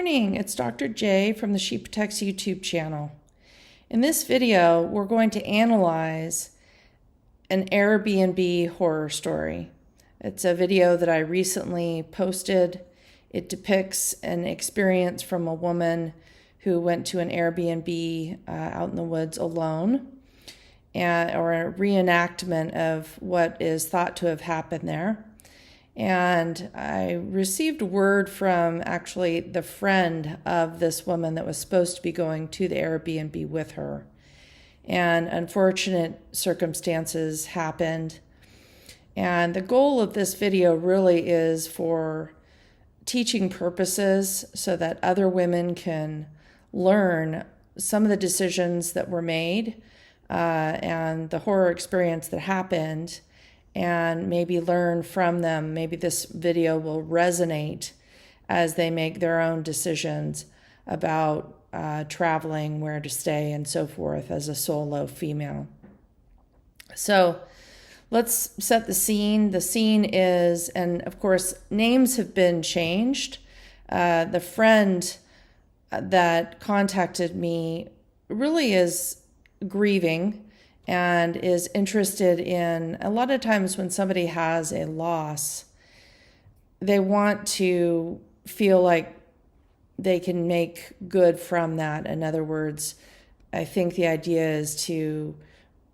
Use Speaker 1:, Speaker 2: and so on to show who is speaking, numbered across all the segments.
Speaker 1: morning, it's Dr. J from the She Protects YouTube channel. In this video, we're going to analyze an AirBNB horror story. It's a video that I recently posted. It depicts an experience from a woman who went to an Airbnb out in the woods alone, or a reenactment of what is thought to have happened there. And I received word from actually the friend of this woman that was supposed to be going to the Airbnb with her. And unfortunate circumstances happened. And the goal of this video really is for teaching purposes so that other women can learn some of the decisions that were made and the horror experience that happened, and maybe learn from them. Maybe this video will resonate as they make their own decisions about traveling, where to stay, and so forth as a solo female. So let's set the scene. The scene is, and of course, names have been changed. The friend that contacted me really is grieving and is interested in, a lot of times when somebody has a loss, they want to feel like they can make good from that. In other words, I think the idea is to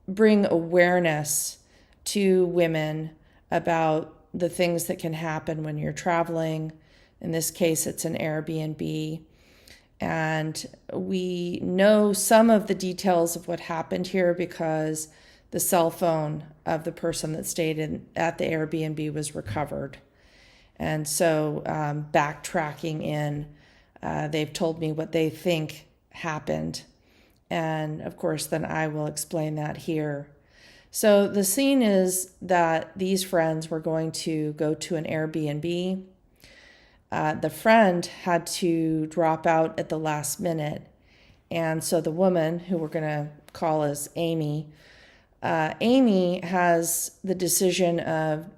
Speaker 1: bring awareness to women about the things that can happen when you're traveling. In this case, it's an Airbnb. And we know some of the details of what happened here because the cell phone of the person that stayed at the Airbnb was recovered. And so backtracking in, they've told me what they think happened. And of course, then I will explain that here. So the scene is that these friends were going to go to an Airbnb. The friend had to drop out at the last minute. And so the woman, who we're going to call as Amy, Amy has the decision of,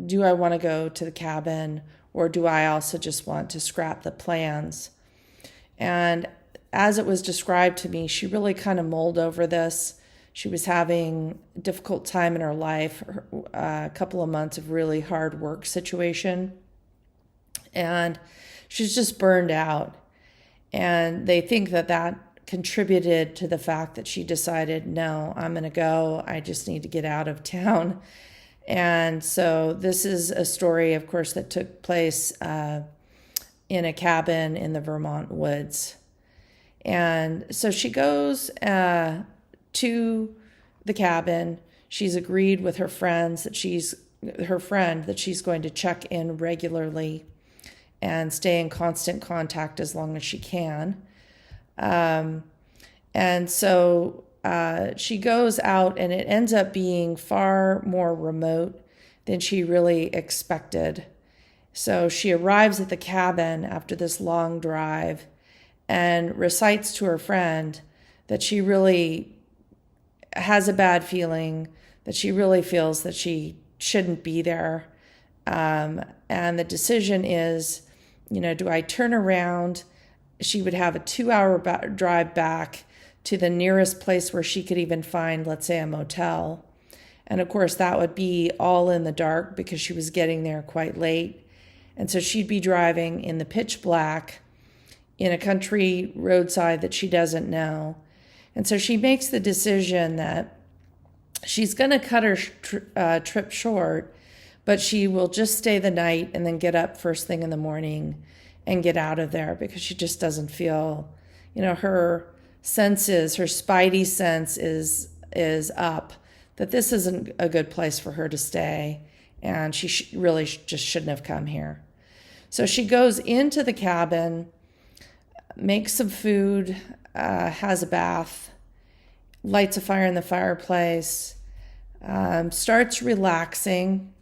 Speaker 1: do I want to go to the cabin, or do I also just want to scrap the plans? And as it was described to me, she really kind of mulled over this. She was having a difficult time in her life, a couple of months of really hard work situation. And she's just burned out. And they think that that contributed to the fact that she decided, no, I'm going to go. I just need to get out of town. And so this is a story, of course, that took place in a cabin in the Vermont woods. And so she goes to the cabin. She's agreed with her friend that she's going to check in regularly and stay in constant contact as long as she can. And so she goes out, and it ends up being far more remote than she really expected. So she arrives at the cabin after this long drive and recites to her friend that she really has a bad feeling, that she really feels that she shouldn't be there. And the decision is, do I turn around? She would have a 2-hour drive back to the nearest place where she could even find, let's say, a motel. And of course, that would be all in the dark because she was getting there quite late. And so she'd be driving in the pitch black in a country roadside that she doesn't know. And so she makes the decision that she's going to cut her trip short, but she will just stay the night and then get up first thing in the morning and get out of there because she just doesn't feel, her senses, her spidey sense is up, that this isn't a good place for her to stay, and she really just shouldn't have come here. So she goes into the cabin, makes some food, has a bath, lights a fire in the fireplace, starts relaxing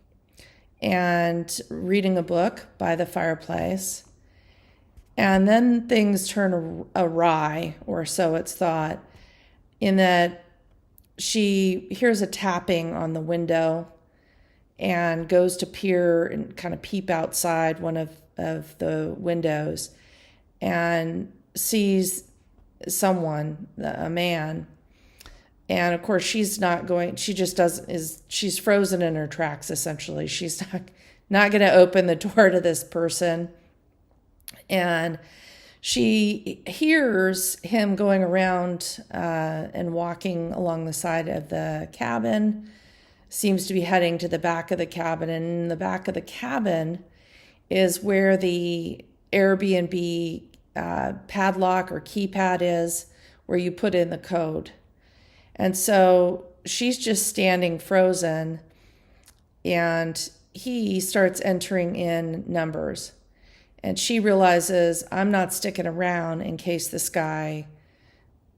Speaker 1: and reading a book by the fireplace. And then things turn awry, or so it's thought, in that she hears a tapping on the window and goes to peer and kind of peep outside one of the windows. and sees someone, a man. And of course, she's not going, she just she's frozen in her tracks, essentially. She's not going to open the door to this person. And she hears him going around and walking along the side of the cabin, seems to be heading to the back of the cabin. And in the back of the cabin is where the AirBNB padlock or keypad is, where you put in the code. And so she's just standing frozen, and he starts entering in numbers. And she realizes, I'm not sticking around in case this guy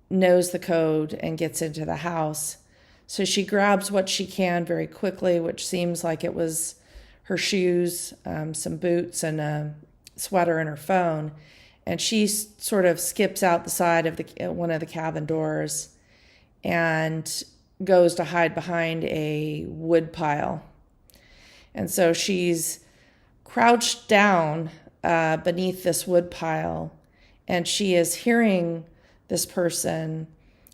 Speaker 1: knows the code and gets into the house. So she grabs what she can very quickly, which seems like it was her shoes, some boots, and a sweater and her phone. And she sort of skips out the side of one of the cabin doors and goes to hide behind a wood pile. And so she's crouched down beneath this wood pile, and she is hearing this person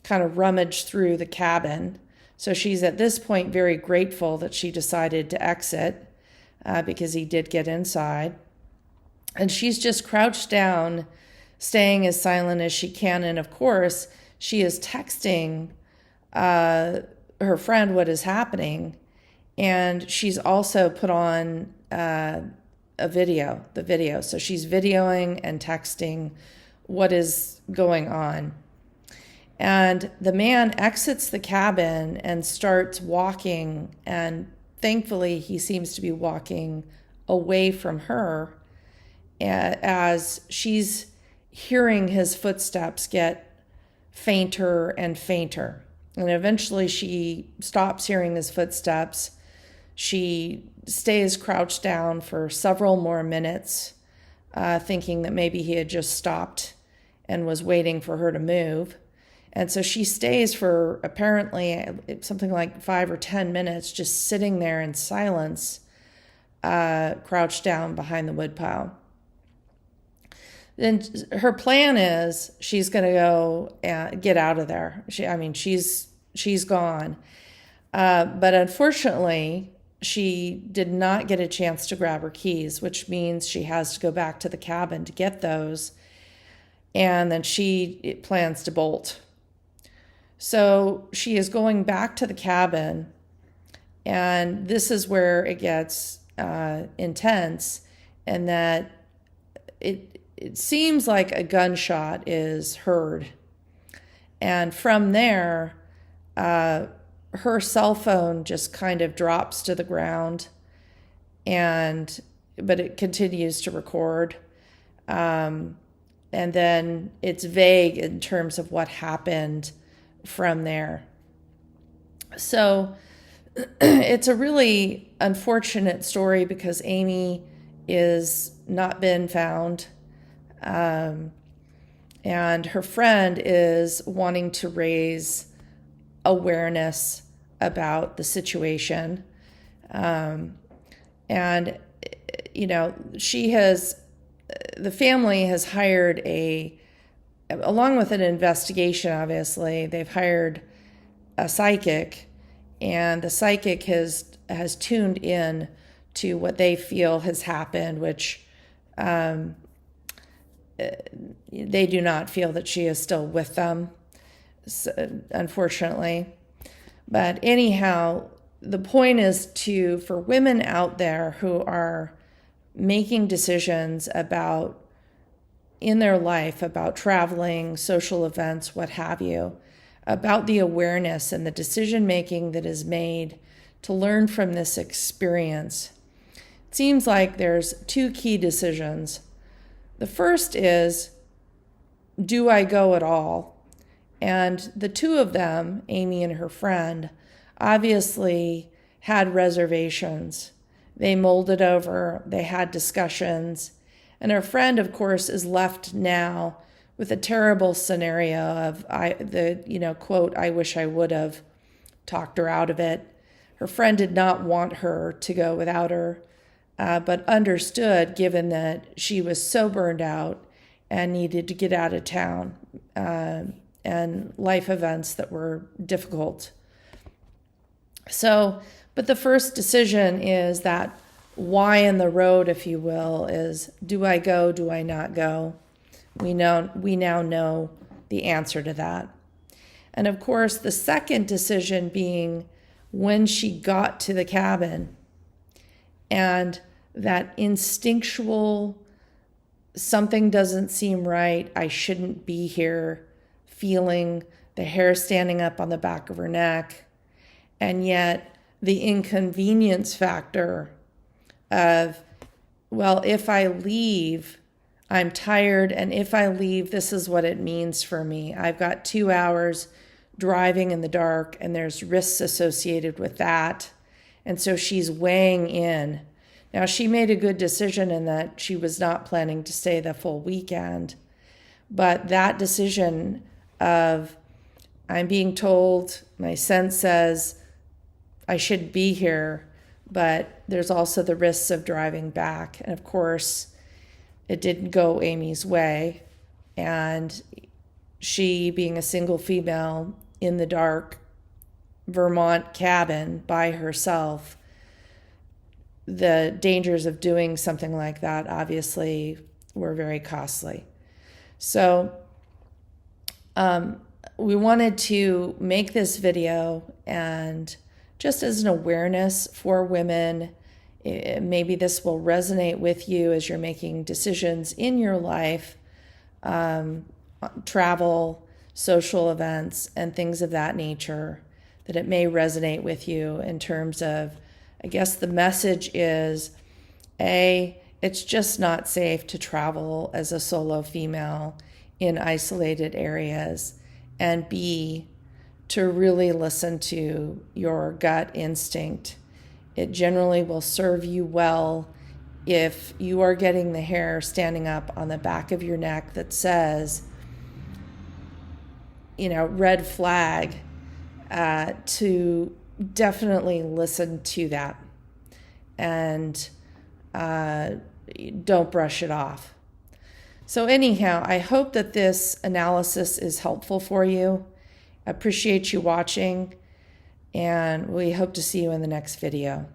Speaker 1: kind of rummage through the cabin. So she's at this point very grateful that she decided to exit because he did get inside. And she's just crouched down, staying as silent as she can. And of course, she is texting her friend what is happening. And she's also put on the video. So she's videoing and texting what is going on. And the man exits the cabin and starts walking. And thankfully, he seems to be walking away from her as she's hearing his footsteps get fainter and fainter. And eventually she stops hearing his footsteps. She stays crouched down for several more minutes, thinking that maybe he had just stopped and was waiting for her to move. And so she stays for apparently something like 5 or 10 minutes, just sitting there in silence, crouched down behind the woodpile. Then her plan is she's going to go and get out of there. She's gone. But unfortunately, she did not get a chance to grab her keys, which means she has to go back to the cabin to get those. And then she plans to bolt. So she is going back to the cabin, and this is where it gets intense, and that it seems like a gunshot is heard. And from there, her cell phone just kind of drops to the ground, but it continues to record. And then it's vague in terms of what happened from there. So it's a really unfortunate story because Amy is not been found. And her friend is wanting to raise awareness about the situation. And, the family has hired along with an investigation, obviously, they've hired a psychic, and the psychic has tuned in to what they feel has happened, which they do not feel that she is still with them, unfortunately. But anyhow, the point is for women out there who are making decisions in their life about traveling, social events, what have you, about the awareness and the decision making that is made to learn from this experience. It seems like there's 2 key decisions. The first is, do I go at all? And the 2 of them, Amy and her friend, obviously had reservations. They mulled it over, they had discussions. And her friend, of course, is left now with a terrible scenario of quote, I wish I would have talked her out of it. Her friend did not want her to go without her, but understood, given that she was so burned out and needed to get out of town, and life events that were difficult. So, but the first decision is that why in the road, if you will, is do I go, do I not go? We now know the answer to that. And of course, the second decision being when she got to the cabin and that instinctual, something doesn't seem right, I shouldn't be here, feeling the hair standing up on the back of her neck, and yet the inconvenience factor of, well, if I leave, I'm tired, and if I leave, this is what it means for me. I've got 2 hours driving in the dark, and there's risks associated with that. And so she's weighing in. Now, she made a good decision in that she was not planning to stay the full weekend. But that decision of, I'm being told, my sense says I should be here, but there's also the risks of driving back. And of course, it didn't go Amy's way. And she, being a single female in the dark Vermont cabin by herself, the dangers of doing something like that obviously were very costly. So we wanted to make this video, and just as an awareness for women, maybe this will resonate with you as you're making decisions in your life, travel, social events, and things of that nature, that it may resonate with you in terms of, I guess the message is, A, it's just not safe to travel as a solo female in isolated areas, and B, to really listen to your gut instinct. It generally will serve you well if you are getting the hair standing up on the back of your neck that says, red flag, to definitely listen to that and don't brush it off. So anyhow, I hope that this analysis is helpful for you. I appreciate you watching, and we hope to see you in the next video.